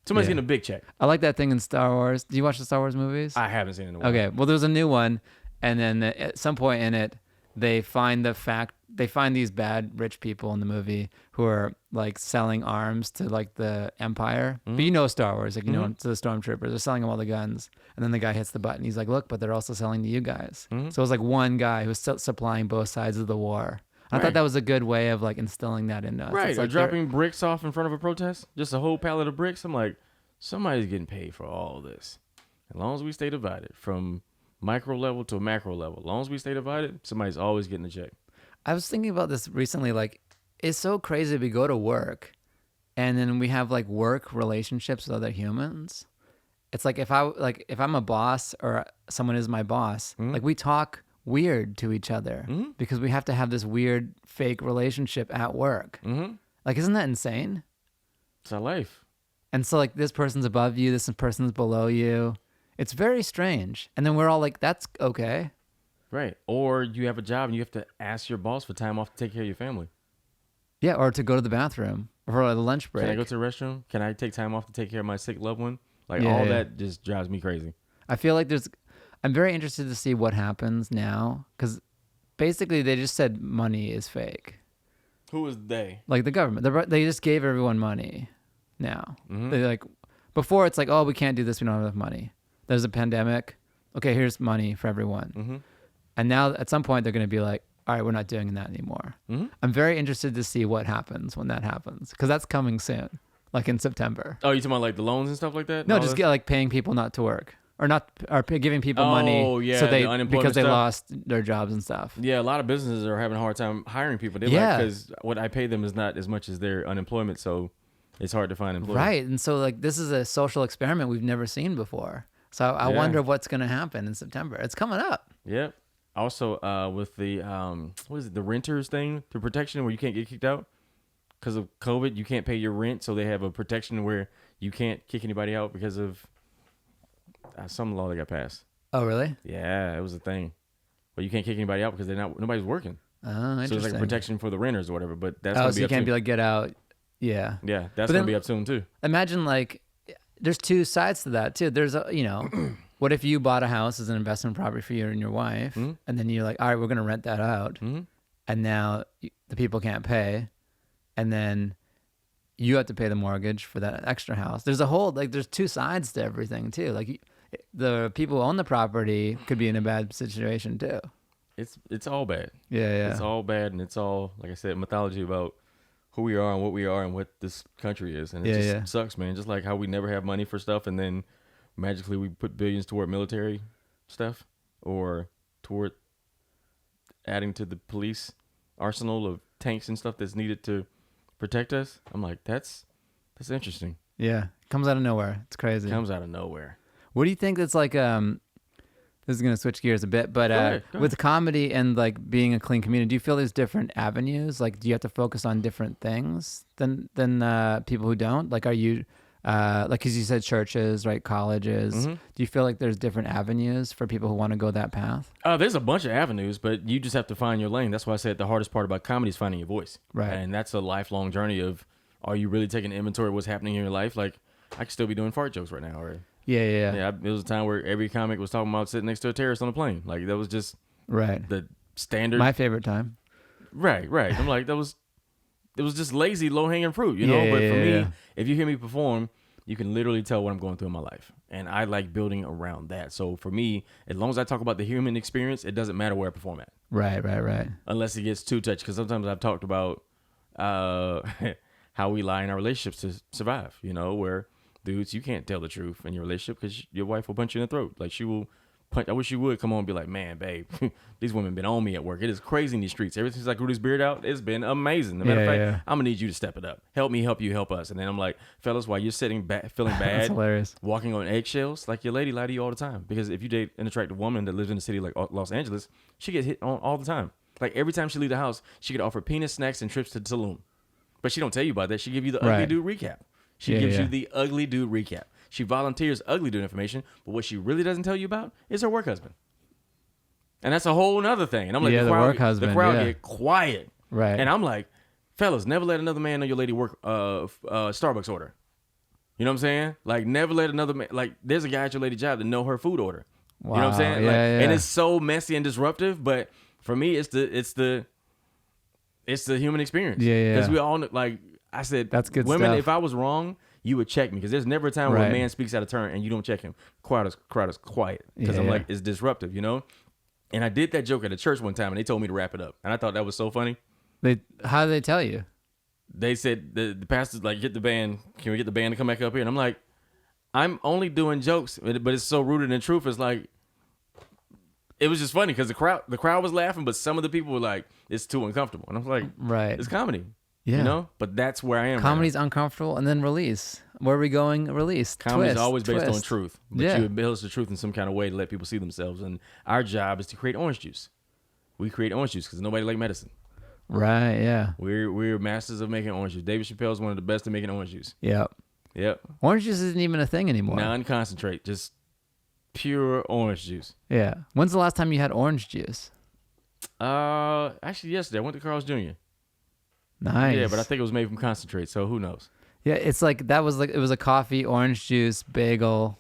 Somebody's getting a big check. I like that thing in Star Wars. Do you watch the Star Wars movies? I haven't seen it in a while. Okay, well, there's a new one. And then at some point in it, they find these bad rich people in the movie who are like selling arms to like the Empire. But you know Star Wars, like, you know, to the stormtroopers. They're selling them all the guns. And then the guy hits the button. He's like, look, but they're also selling to you guys. So it was like one guy who was supplying both sides of the war. I thought that was a good way of like instilling that into us. Right, It's like dropping bricks off in front of a protest, just a whole pallet of bricks. I'm like, somebody's getting paid for all this. As long as we stay divided from micro level to a macro level, as long as we stay divided, somebody's always getting a check. I was thinking about this recently. Like, it's so crazy. We go to work and then we have like work relationships with other humans. It's like if I'm a boss or someone is my boss, like we talk weird to each other because we have to have this weird fake relationship at work. Like, isn't that insane? It's our life. And so like this person's above you, this person's below you. It's very strange. And then we're all like, that's okay. Right. Or you have a job and you have to ask your boss for time off to take care of your family. Yeah, or to go to the bathroom or for the lunch break. Can I go to the restroom? Can I take time off to take care of my sick loved one? Like, that just drives me crazy. I feel like I'm very interested to see what happens now, because basically they just said money is fake. Who is they? Like the government. They just gave everyone money now. They like, before it's like, oh, we can't do this, we don't have enough money. There's a pandemic. Okay, here's money for everyone. And now at some point they're going to be like, all right, we're not doing that anymore. I'm very interested to see what happens when that happens, because that's coming soon, like in September. Oh, you talking about like the loans and stuff like that? No, just get like paying people not to work. Or giving people money so because they lost their jobs and stuff. Yeah, a lot of businesses are having a hard time hiring people. They're like, because what I pay them is not as much as their unemployment, so it's hard to find employees. Right, and so like this is a social experiment we've never seen before. So I wonder what's going to happen in September. It's coming up. Yep. Also, with the what is it, the renters thing, the protection where you can't get kicked out because of COVID, you can't pay your rent, so they have a protection where you can't kick anybody out because of some law that got passed. Oh, really? Yeah, it was a thing. But you can't kick anybody out because nobody's working. Oh, interesting. So it's like a protection for the renters or whatever. But that's so you can't be like, get out. Yeah. Yeah, that's gonna be up soon too. Imagine like, there's two sides to that too. There's what if you bought a house as an investment property for you and your wife, and then you're like, all right, we're gonna rent that out, and now the people can't pay, and then you have to pay the mortgage for that extra house. There's a whole there's two sides to everything too. Like the people who own the property could be in a bad situation too. It's all bad. Yeah. It's all bad, and it's all, like I said, mythology about who we are and what we are and what this country is. And it just sucks, man. Just like how we never have money for stuff, and then magically we put billions toward military stuff or toward adding to the police arsenal of tanks and stuff that's needed to protect us. I'm like, that's interesting. Yeah. Comes out of nowhere. It's crazy. Comes out of nowhere. What do you think that's like, this is going to switch gears a bit, but Go ahead. with comedy and like being a clean community, do you feel there's different avenues? Like, do you have to focus on different things than people who don't? Like, are you, like, as you said, churches, right? Colleges. Do you feel like there's different avenues for people who want to go that path? There's a bunch of avenues, but you just have to find your lane. That's why I said the hardest part about comedy is finding your voice. Right. And that's a lifelong journey of, are you really taking inventory of what's happening in your life? Like, I could still be doing fart jokes right now, or Yeah. There was a time where every comic was talking about sitting next to a terrorist on a plane. Like, that was just the standard. My favorite time. Right. I'm like, it was just lazy, low hanging fruit, you know. But for me, if you hear me perform, you can literally tell what I'm going through in my life, and I like building around that. So for me, as long as I talk about the human experience, it doesn't matter where I perform at. Right. Unless it gets too touchy, because sometimes I've talked about how we lie in our relationships to survive. You know, where dudes, you can't tell the truth in your relationship because your wife will punch you in the throat. Like, she will punch. I wish you would come on and be like, man, babe, these women been on me at work. It is crazy in these streets. Ever since I grew this beard out, it's been amazing. As a matter of fact, I'm going to need you to step it up. Help me, help you, help us. And then I'm like, fellas, while you're sitting back, feeling bad, That's hilarious. Walking on eggshells, like, your lady lie to you all the time. Because if you date an attractive woman that lives in a city like Los Angeles, she gets hit on all the time. Like, every time she leave the house, she get offered penis, snacks, and trips to the saloon. But she don't tell you about that. She give you the ugly dude recap. She gives you the ugly dude recap. She volunteers ugly dude information, but what she really doesn't tell you about is her work husband. And that's a whole nother thing. And I'm like, the work husband, the crowd get quiet. Right. And I'm like, fellas, never let another man know your lady work Starbucks order. You know what I'm saying? Like, never let another man, like, there's a guy at your lady job that know her food order. Wow. You know what I'm saying? Yeah. And it's so messy and disruptive, but For me, it's the human experience. Yeah. Because we all like I said, that's good women. stuff. If I was wrong, you would check me because there's never a time where a man speaks out of turn and you don't check him. Crowd is quiet because I'm like it's disruptive, you know. And I did that joke at a church one time and they told me to wrap it up, and I thought that was so funny. How did they tell you? They said the pastor's like, get the band. Can we get the band to come back up here? And I'm like, I'm only doing jokes, but it's so rooted in truth. It's like, it was just funny because the crowd was laughing, but some of the people were like, it's too uncomfortable. And I was like, right, it's comedy. Yeah. You know? But that's where I am. Comedy's uncomfortable, and then release. Where are we going? Release. Comedy's always based on truth. But Yeah. you embellish the truth in some kind of way to let people see themselves. And our job is to create orange juice. We create orange juice because nobody like medicine. Right, yeah. We're masters of making orange juice. David Chappelle is one of the best at making orange juice. Yep. Orange juice isn't even a thing anymore. Non-concentrate, just pure orange juice. Yeah. When's the last time you had orange juice? Actually yesterday I went to Carl's Jr. Nice. Yeah, but I think it was made from concentrate, so who knows? Yeah, it's like it was a coffee, orange juice, bagel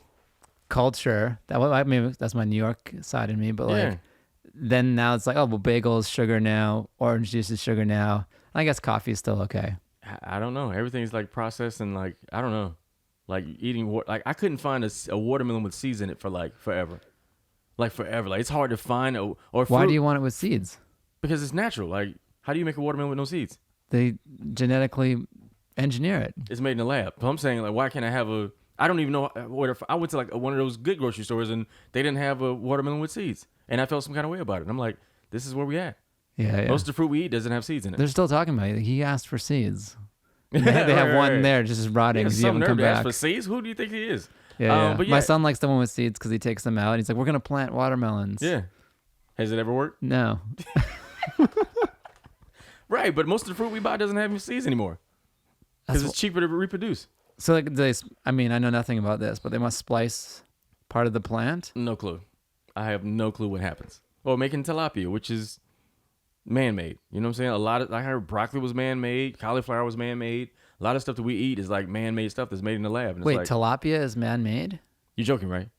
culture. I mean, that's my New York side in me, but like then now it's like, oh, well, bagel is sugar now, orange juice is sugar now. I guess coffee is still okay. I don't know. Everything's like processed and like I don't know. Like eating like I couldn't find a watermelon with seeds in it for like forever. Like forever. Like it's hard to find or fruit. Why do you want it with seeds? Because it's natural. Like how do you make a watermelon with no seeds? They genetically engineer it. It's made in the lab. So I'm saying like why can't I have a I don't even know what I went to like one of those good grocery stores and they didn't have a watermelon with seeds. And I felt some kind of way about it. And I'm like, this is where we at. Yeah. Most of the fruit we eat doesn't have seeds in it. They're still talking about it. He asked for seeds. They have one there just rotting. Yeah, some nerd asked for seeds. Who do you think he is? Yeah. But my son likes the one with seeds because he takes them out. He's like, we're gonna plant watermelons. Yeah. Has it ever worked? No. Right, but most of the fruit we buy doesn't have any seeds anymore because it's cheaper to reproduce. So like I know nothing about this, but they must splice part of the plant. No clue. I have no clue what happens. Or making tilapia, which is man-made. You know what I'm saying? I heard broccoli was man-made, cauliflower was man-made. A lot of stuff that we eat is like man-made stuff that's made in the lab. And wait, it's tilapia is man-made? You're joking, right?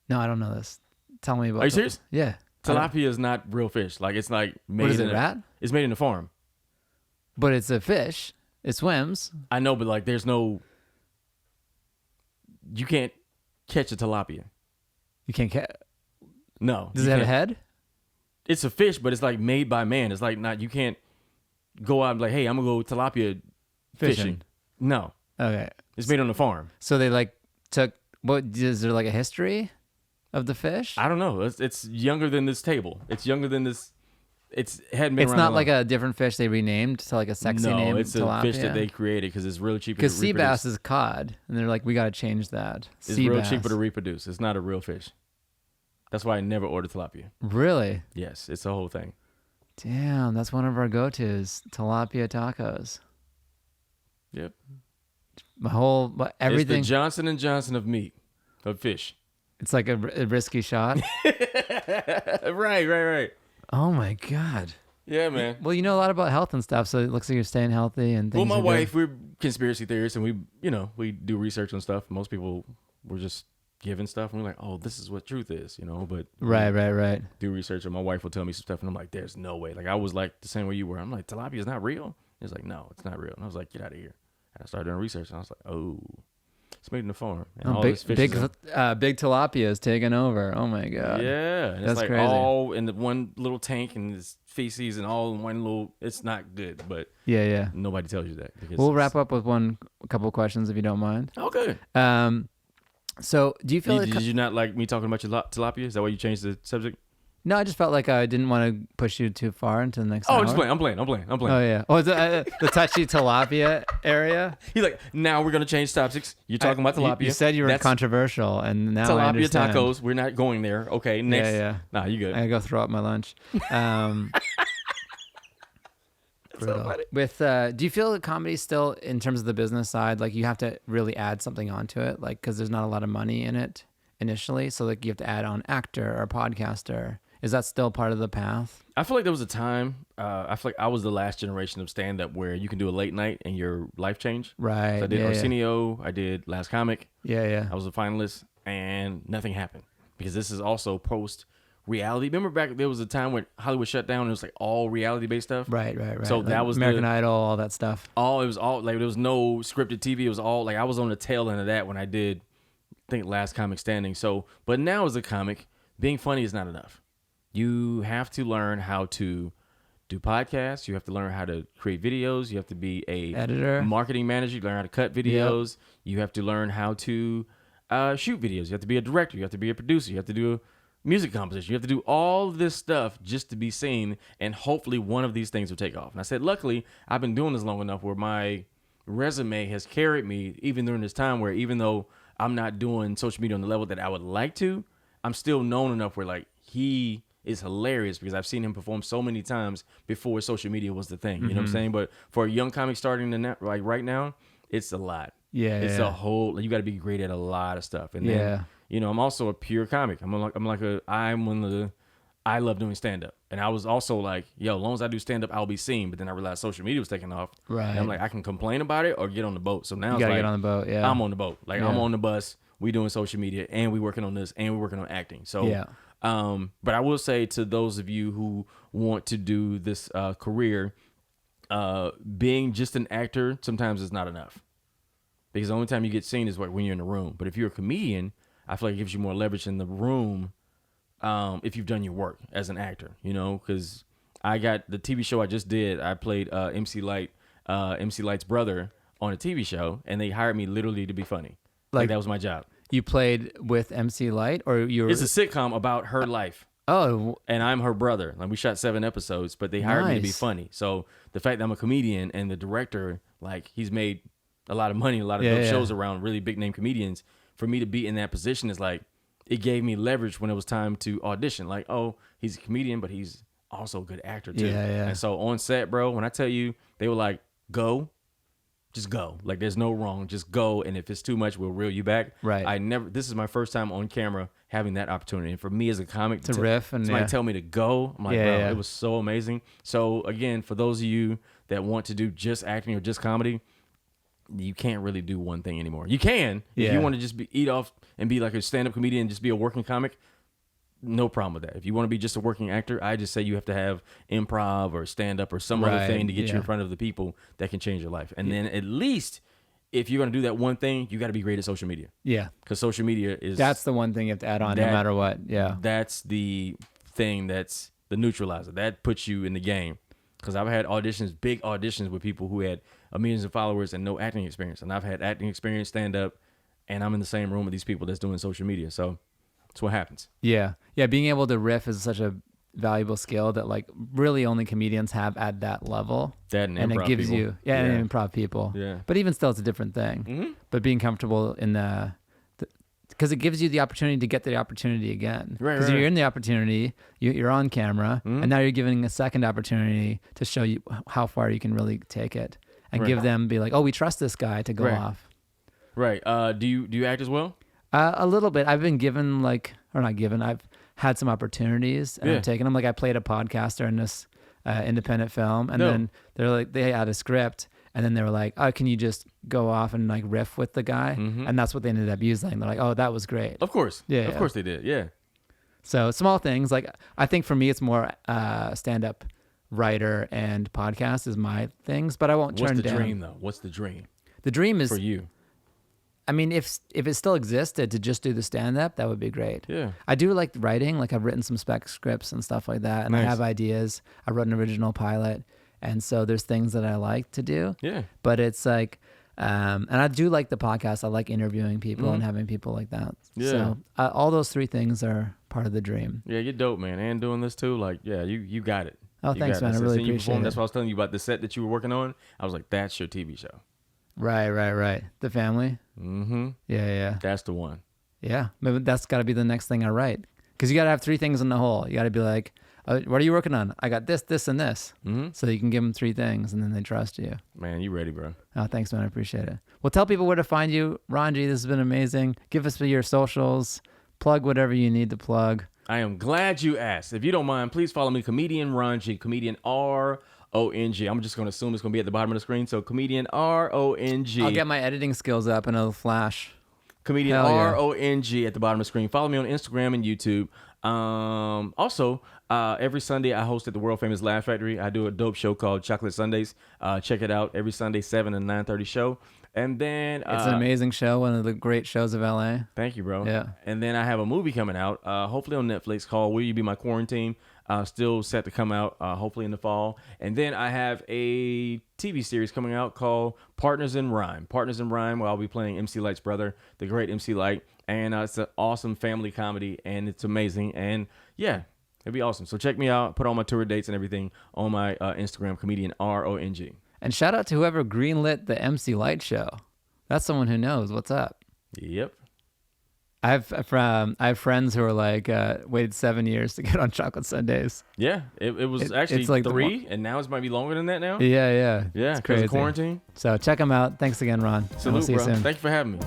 No, I don't know this. Tell me about. Are you serious? Yeah. Tilapia is not real fish. Like it's like made. What is it? Rat? It's made in a farm. But it's a fish. It swims. I know, but like there's no. You can't catch a tilapia. You can't catch. No. Does it have a head? It's a fish, but it's like made by man. It's like not. You can't go out and like, hey, I'm gonna go tilapia fishing. No. Okay. It's made on the farm. So they like took. What is there like a history of the fish? I don't know. It's younger than this table. It's younger than this. It's hadn't been. It's around not long. like a different fish they renamed to like a sexy name. No, it's tilapia. a fish that they created because it's really cheaper. Because sea bass reproduce. is cod, and they're like, we got to change that. It's sea real bass. cheaper to reproduce. It's not a real fish. That's why I never order tilapia. Really? Yes, it's a whole thing. Damn, that's one of our go-tos. Tilapia tacos. Yep. Everything. It's the Johnson & Johnson of meat, of fish. It's like a risky shot. Right. Oh my God. Yeah, man. Well, you know a lot about health and stuff, so it looks like you're staying healthy and things. Well, my are wife, good. we're conspiracy theorists, and we do research on stuff. Most people were just given stuff, and we're like, oh, this is what truth is, but Right. do research, and my wife will tell me some stuff, and I'm like, there's no way. Like I was like the same way you were. I'm like, tilapia is not real. He's like, no, it's not real. And I was like, get out of here. And I started doing research, and I was like, oh, it's made in the farm. And all this fish big tilapia is taking over. Oh my God. Yeah, and that's it's like crazy. all in the one little tank, and this feces, and all in one little. It's not good, but Yeah. nobody tells you that. We'll wrap up with a couple of questions if you don't mind. Okay. So do you feel Did you not like me talking about your tilapia? Is that why you changed the subject? No, I just felt like I didn't want to push you too far into the next Oh, hour. I'm just playing. I'm playing. Oh, yeah. Oh, the touchy tilapia area? He's like, now we're going to change topics. You're talking about tilapia. You said you were That's controversial, and now I tilapia understand. tacos. We're not going there. Okay, next. Yeah. Nah, you good. I gotta go throw up my lunch. So funny. Do you feel that comedy still, in terms of the business side, like you have to really add something onto it, like because there's not a lot of money in it initially, so like you have to add on actor or podcaster. Is that still part of the path? I feel like there was a time. I feel like I was the last generation of stand-up where you can do a late night and your life change. Right. So I did Arsenio. I did Last Comic. Yeah. I was a finalist, and nothing happened because this is also post reality. Remember back there was a time when Hollywood shut down and it was like all reality based stuff. Right. So like that was American Idol, all that stuff. It was all like there was no scripted TV. It was all like I was on the tail end of that when I did, I think, Last Comic Standing. So, but now as a comic, being funny is not enough. You have to learn how to do podcasts. You have to learn how to create videos. You have to be a editor, marketing manager. You learn how to cut videos. Yep. You have to learn how to shoot videos. You have to be a director. You have to be a producer. You have to do music composition. You have to do all this stuff just to be seen, and hopefully one of these things will take off. And I said, luckily, I've been doing this long enough where my resume has carried me even during this time where even though I'm not doing social media on the level that I would like to, I'm still known enough where like he is hilarious because I've seen him perform so many times before social media was the thing. You know what I'm saying? But for a young comic starting like right now, it's a lot. Yeah. It's a whole, you got to be great at a lot of stuff. And then, I'm also a pure comic. I love doing stand up. And I was also like, yo, as long as I do stand up, I'll be seen. But then I realized social media was taking off. Right. And I'm like, I can complain about it or get on the boat. So now you gotta get on the boat. Yeah. I'm on the boat. Like I'm on the bus. We doing social media and we working on this and we working on acting. So, but I will say to those of you who want to do this career, being just an actor sometimes is not enough. Because the only time you get seen is when you're in the room. But if you're a comedian, I feel like it gives you more leverage in the room if you've done your work as an actor, because I got the TV show I just did. I played MC Light's brother on a TV show, and they hired me literally to be funny. Like that was my job. You played with MC Light, or you were... It's a sitcom about her life. Oh. And I'm her brother. Like we shot 7 episodes, but they hired me to be funny. So the fact that I'm a comedian and the director, like he's made a lot of money, a lot of dope shows around really big name comedians. For me to be in that position is like, it gave me leverage when it was time to audition. Like, oh, he's a comedian, but he's also a good actor too. Yeah. And so on set, bro, when I tell you, they were like, go, just go. Like there's no wrong, just go. And if it's too much, we'll reel you back. Right. This is my first time on camera having that opportunity. And for me as a comic to riff and somebody tell me to go, I'm like, bro, it was so amazing. So again, for those of you that want to do just acting or just comedy, you can't really do one thing anymore. You can if you want to just eat off and be like a stand-up comedian and just be a working comic. No problem with that. If you want to be just a working actor, I just say you have to have improv or stand-up or some other thing to get you in front of the people that can change your life. And then at least if you're going to do that one thing, you got to be great at social media. Yeah. Because social media is... That's the one thing you have to add on no matter what. Yeah. That's the thing that's the neutralizer. That puts you in the game. Because I've had big auditions with people who had millions of followers and no acting experience. And I've had acting experience, stand-up, and I'm in the same room with these people that's doing social media. So that's what happens. Yeah. Yeah, being able to riff is such a valuable skill that like really only comedians have at that level. That and it gives people. You... Yeah, and improv people. Yeah. But even still, it's a different thing. Mm-hmm. But being comfortable in the... Because it gives you the opportunity to get the opportunity again. Right. Because you're in the opportunity, you're on camera, and now you're giving a second opportunity to show you how far you can really take it, and give them, be like, oh, we trust this guy to go off. Right. Do you act as well? A little bit. I've been given I've had some opportunities and I've taken them. Like I played a podcaster in this independent film, and then they had a script. And then they were like, oh, can you just go off and like riff with the guy? Mm-hmm. And that's what they ended up using. They're like, oh, that was great. Of course. Yeah. Of course they did. Yeah. So small things. Like I think for me, it's more stand-up writer and podcast is my things, but I won't turn down. What's the dream though? What's the dream? The dream is... For you. I mean, if it still existed to just do the stand-up, that would be great. Yeah. I do like writing. Like I've written some spec scripts and stuff like that. And I have ideas. I wrote an original pilot. And so there's things that I like to do. Yeah. But it's like, and I do like the podcast. I like interviewing people and having people like that. Yeah. So all those 3 things are part of the dream. Yeah, you're dope, man. And doing this too, like, yeah, you got it. Oh, thanks, man. I really appreciate it. That's what I was telling you about the set that you were working on. I was like, that's your TV show. Right. The family. Mm-hmm. Yeah. That's the one. Yeah. Maybe that's got to be the next thing I write. Because you got to have 3 things in the hole. You got to be like, what are you working on? I got this, this, and this. Mm-hmm. So you can give them 3 things, and then they trust you. Man, you ready, bro. Oh, thanks, man. I appreciate it. Well, tell people where to find you. Ranji, this has been amazing. Give us your socials. Plug whatever you need to plug. I am glad you asked. If you don't mind, please follow me, Comedian Ranji, Comedian R-O-N-G. I'm just going to assume it's going to be at the bottom of the screen. So Comedian R-O-N-G. I'll get my editing skills up, and it'll flash. comedian Hell yeah. RONG at the bottom of the screen. Follow me on Instagram and YouTube. Also, every Sunday I host at the world famous Laugh Factory. I do a dope show called Chocolate Sundays. Check it out every Sunday, 7 and 9:30 show. And then it's an amazing show, one of the great shows of LA. Thank you, bro. Yeah. And then I have a movie coming out, hopefully on Netflix, called Will You Be My Quarantine? Still set to come out, hopefully in the fall. And then I have a TV series coming out called Partners in Rhyme. Partners in Rhyme, where I'll be playing MC Light's brother, the great MC Light. And it's an awesome family comedy, and it's amazing. And yeah, it'd be awesome. So check me out. Put all my tour dates and everything on my Instagram, comedian RONG. And shout out to whoever greenlit the MC Light show. That's someone who knows what's up. Yep. I have friends who are like waited 7 years to get on Chocolate Sundays. Yeah, it was actually it's like 3, and now it might be longer than that now. Yeah. Yeah, it's crazy. Quarantine. So check them out. Thanks again, Ron. Salute, we'll see you bro. soon. Thank you for having me.